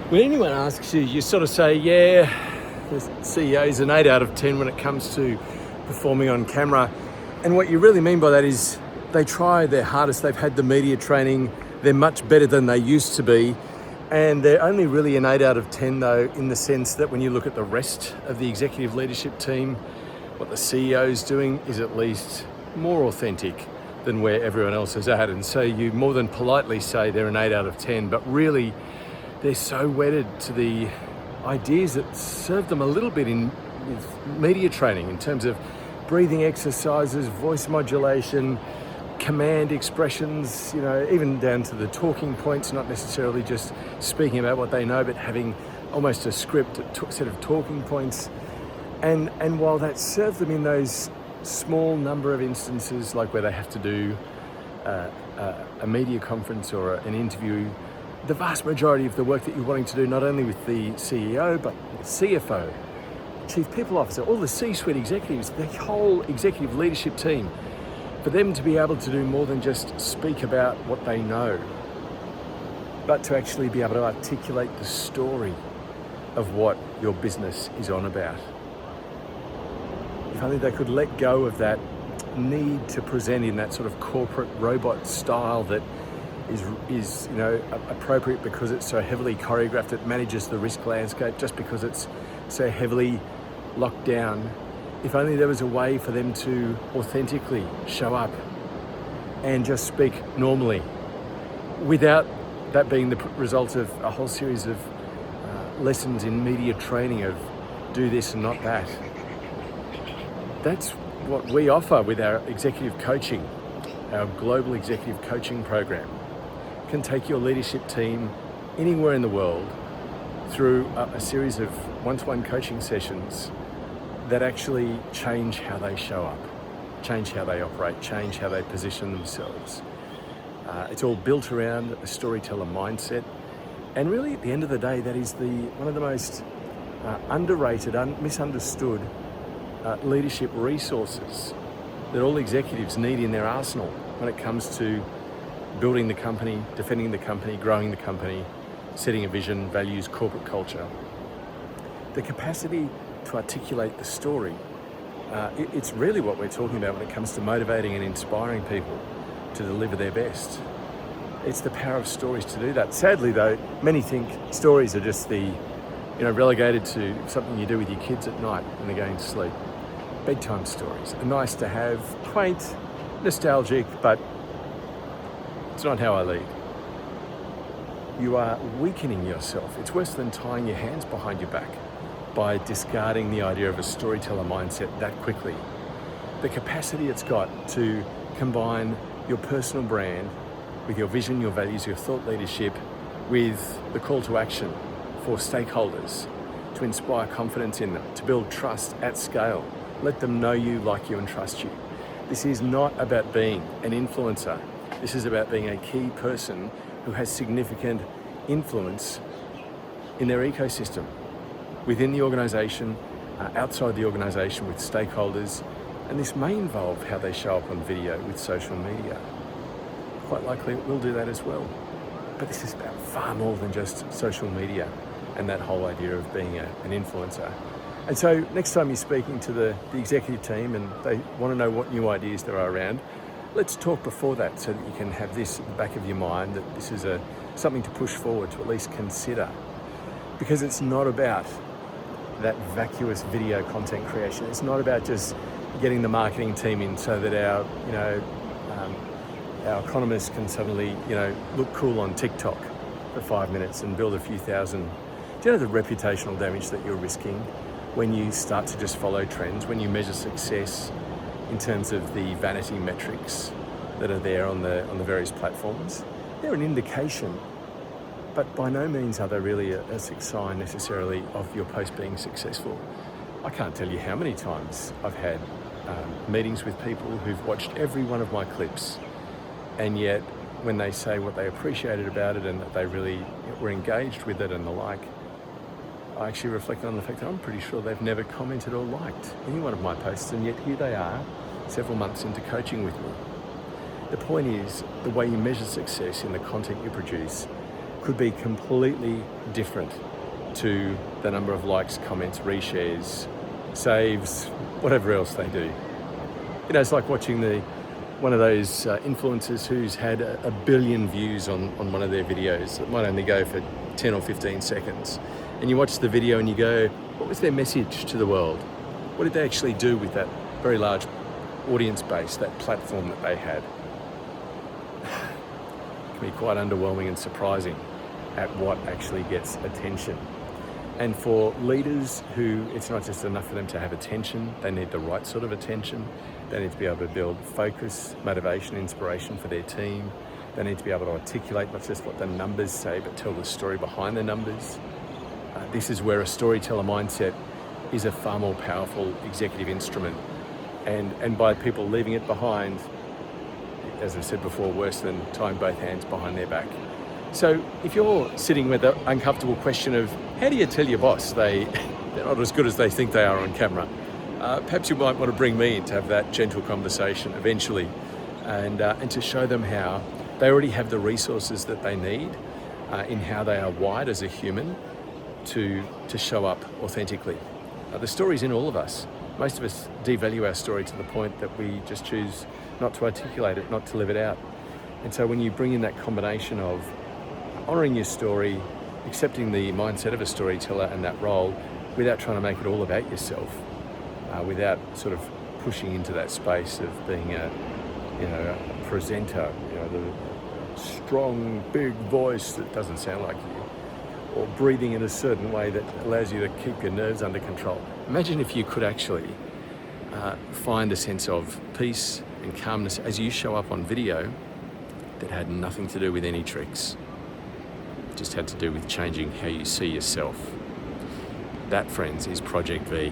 When anyone asks you, you sort of say, yeah, the CEO's an 8 out of 10 when it comes to performing on camera. And what you really mean by that is they try their hardest. They've had the media training. They're much better than they used to be. And they're only really an 8 out of 10 though, in the sense that when you look at the rest of the executive leadership team, what the CEO's doing is at least more authentic than where everyone else is at. And so you more than politely say they're an 8 out of 10, but really they're so wedded to the ideas that serve them a little bit in with media training in terms of breathing exercises, voice modulation, command expressions, even down to the talking points, not necessarily just speaking about what they know, but having almost a script, a set of talking points. And while that served them in those small number of instances, like where they have to do a media conference or an interview, the vast majority of the work that you're wanting to do, not only with the CEO, but the CFO, Chief People Officer, all the C-suite executives, the whole executive leadership team, for them to be able to do more than just speak about what they know, but to actually be able to articulate the story of what your business is on about. If only they could let go of that need to present in that sort of corporate robot style that is appropriate because it's so heavily choreographed, it manages the risk landscape just because it's so heavily locked down. If only there was a way for them to authentically show up and just speak normally without that being the result of a whole series of lessons in media training of do this and not that. That's what we offer with our executive coaching, our global executive coaching program. Can take your leadership team anywhere in the world through a series of one-to-one coaching sessions that actually change how they show up, change how they operate, change how they position themselves. It's all built around a storyteller mindset. And really, at the end of the day, that is one of the most underrated, misunderstood leadership resources that all executives need in their arsenal when it comes to building the company, defending the company, growing the company, setting a vision, values, corporate culture. The capacity to articulate the story, it's really what we're talking about when it comes to motivating and inspiring people to deliver their best. It's the power of stories to do that. Sadly though, many think stories are just relegated to something you do with your kids at night when they're going to sleep. Bedtime stories are nice to have, quaint, nostalgic, but it's not how I lead. You are weakening yourself. It's worse than tying your hands behind your back by discarding the idea of a storyteller mindset that quickly. The capacity it's got to combine your personal brand with your vision, your values, your thought leadership, with the call to action for stakeholders, to inspire confidence in them, to build trust at scale, let them know you, like you, and trust you. This is not about being an influencer. This is about being a key person who has significant influence in their ecosystem, within the organisation, outside the organisation, with stakeholders, and this may involve how they show up on video with social media. Quite likely it will do that as well. But this is about far more than just social media and that whole idea of being an influencer. And so next time you're speaking to the executive team and they want to know what new ideas there are around, let's talk before that so that you can have this at the back of your mind, that this is something to push forward, to at least consider. Because it's not about that vacuous video content creation. It's not about just getting the marketing team in so that our economists can suddenly, look cool on TikTok for 5 minutes and build a few thousand. Do you know the reputational damage that you're risking when you start to just follow trends, when you measure success in terms of the vanity metrics that are there on the various platforms? They're an indication, but by no means are they really a sign necessarily of your post being successful. I can't tell you how many times I've had meetings with people who've watched every one of my clips, and yet when they say what they appreciated about it and that they really were engaged with it and the like, I actually reflect on the fact that I'm pretty sure they've never commented or liked any one of my posts, and yet here they are several months into coaching with me. The point is, the way you measure success in the content you produce could be completely different to the number of likes, comments, reshares, saves, whatever else they do. You know, it's like watching one of those influencers who's had a billion views on one of their videos that might only go for 10 or 15 seconds. And you watch the video and you go, what was their message to the world? What did they actually do with that very large audience base, that platform that they had? It can be quite underwhelming and surprising at what actually gets attention. And for leaders who it's not just enough for them to have attention, they need the right sort of attention. They need to be able to build focus, motivation, inspiration for their team. They need to be able to articulate not just what the numbers say, but tell the story behind the numbers. This is where a storyteller mindset is a far more powerful executive instrument. And by people leaving it behind, as I said before, worse than tying both hands behind their back. So if you're sitting with the uncomfortable question of how do you tell your boss they're not as good as they think they are on camera, perhaps you might want to bring me in to have that gentle conversation eventually, and to show them how they already have the resources that they need in how they are wired as a human to show up authentically. The story's in all of us. Most of us devalue our story to the point that we just choose not to articulate it, not to live it out. And so when you bring in that combination of honouring your story, accepting the mindset of a storyteller and that role without trying to make it all about yourself, without sort of pushing into that space of being a presenter, the strong, big voice that doesn't sound like you, or breathing in a certain way that allows you to keep your nerves under control. Imagine if you could actually find a sense of peace and calmness as you show up on video that had nothing to do with any tricks. It just had to do with changing how you see yourself. That, friends, is Project V.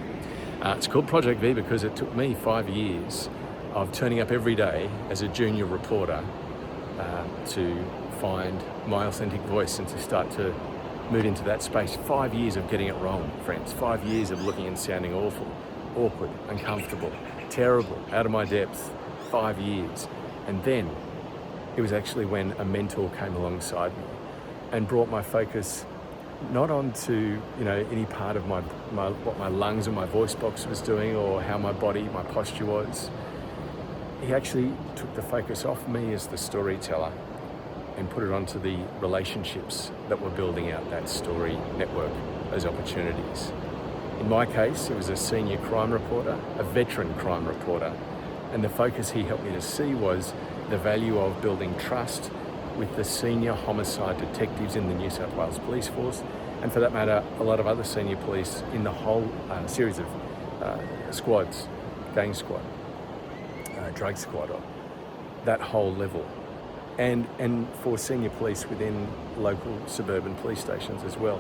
It's called Project V because it took me 5 years of turning up every day as a junior reporter to find my authentic voice and to start to move into that space. 5 years of getting it wrong, friends. 5 years of looking and sounding awful, awkward, uncomfortable, terrible, out of my depth. 5 years. And then it was actually when a mentor came alongside me and brought my focus not onto any part of what my lungs or my voice box was doing or how my body, my posture was. He actually took the focus off me as the storyteller and put it onto the relationships that were building out that story network, those opportunities. In my case, it was a senior crime reporter, a veteran crime reporter, and the focus he helped me to see was the value of building trust with the senior homicide detectives in the New South Wales Police Force, and for that matter, a lot of other senior police in the whole series of squads, gang squad, drug squad, or that whole level. And for senior police within local suburban police stations as well.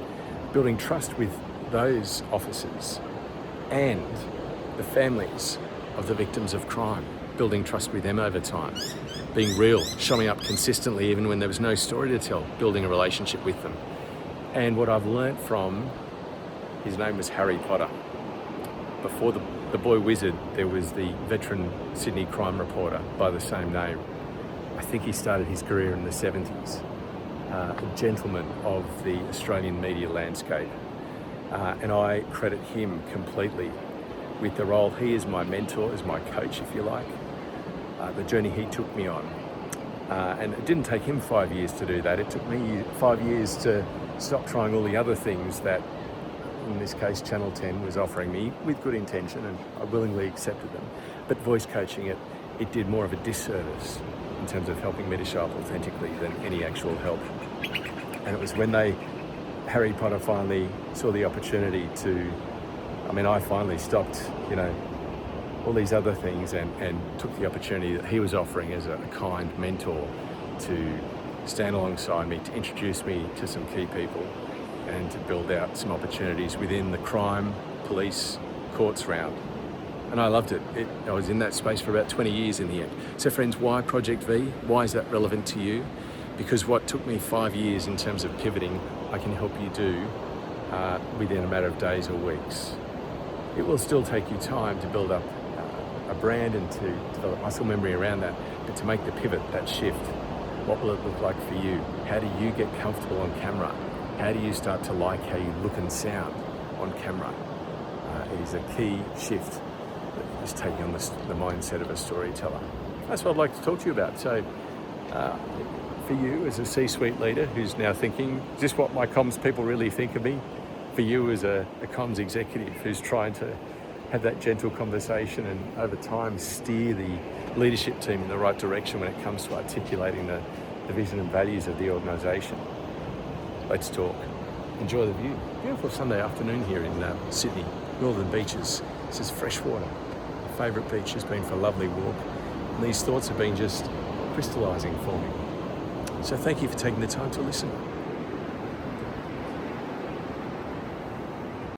Building trust with those officers and the families of the victims of crime. Building trust with them over time. Being real, showing up consistently even when there was no story to tell. Building a relationship with them. And what I've learnt from, his name was Harry Potter. Before the boy wizard, there was the veteran Sydney crime reporter by the same name. I think he started his career in the 70s. A gentleman of the Australian media landscape. And I credit him completely with the role. He is my mentor, as my coach, if you like. The journey he took me on. And it didn't take him 5 years to do that. It took me 5 years to stop trying all the other things that, in this case, Channel 10 was offering me with good intention, and I willingly accepted them. But voice coaching it did more of a disservice in terms of helping me to show up authentically than any actual help. And it was when Harry Potter finally saw the opportunity I finally stopped, all these other things and took the opportunity that he was offering as a kind mentor to stand alongside me, to introduce me to some key people and to build out some opportunities within the crime, police, courts round. And I loved it. I was in that space for about 20 years in the end. So friends, why Project V? Why is that relevant to you? Because what took me 5 years in terms of pivoting, I can help you do within a matter of days or weeks. It will still take you time to build up a brand and to develop muscle memory around that, but to make the pivot, that shift, What will it look like for you? How do you get comfortable on camera? How do you start to like how you look and sound on camera? It is a key shift that is taking on the mindset of a storyteller. That's what I'd like to talk to you about. So for you as a C-suite leader who's now thinking, is this what my comms people really think of me? For you as a comms executive who's trying to have that gentle conversation and over time steer the leadership team in the right direction when it comes to articulating the vision and values of the organisation. Let's talk. Enjoy the view. Beautiful Sunday afternoon here in Sydney, Northern Beaches. This is freshwater. My favourite beach has been for a lovely walk. And these thoughts have been just crystallising for me. So thank you for taking the time to listen.